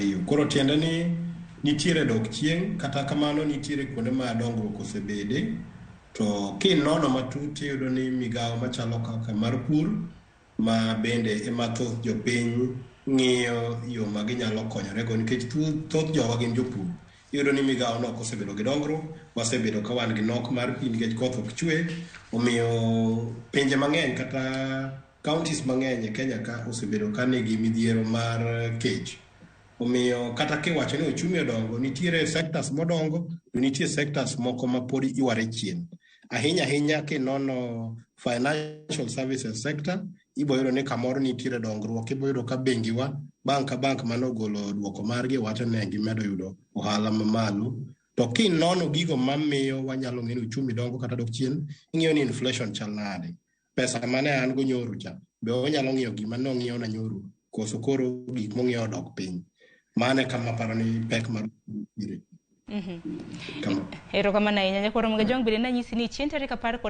ariyo. Koro tiende ni nitiere dok chien, kata kamano nitiere kuonde ma dongruok osebede, to kinono matut iyudo ni migawo machalo kaka mar pur ma bende ema thoth jopiny ng'iyo yo ma ginyalo konyorego, nikech thoth jowa gin jopur. Iyudo ni migawo no ok osebedo gi dongruok, wasebedo ka wan gi nok mar pi nikech koth ok chwe, omiyo pinje mang'eny kata counties mang'eny e Kenya ka osebedo ka nigi midhiero mar kech. Omiyo kata kiwacho ni ochumi odongo, nitiere sectors modongo, to nitie sectors moko ma pod iware chien. Ahinya kinono financial services sector, iboyudo ni kamoro nitiere dongruok, iboyudo ka bengiwa, bank ka bank manogolo duoko margi wacho ne gimedo yudo ohala mamalo. To kinono gigo mamiyo wanyalo ng'eyo uchumi dongo kata dok chien, ing'iyo ni inflation chal nade. Pesa mane an go nyoru cha, be onyalo ng'iyo gima nong'iyo na nyoru, koso koro gik mong'iyo dok piny. Mane kama paro ni pek mar Erokamano ahinya. Nyakoro Mge Jong bende nanyisi ni chien tarik 10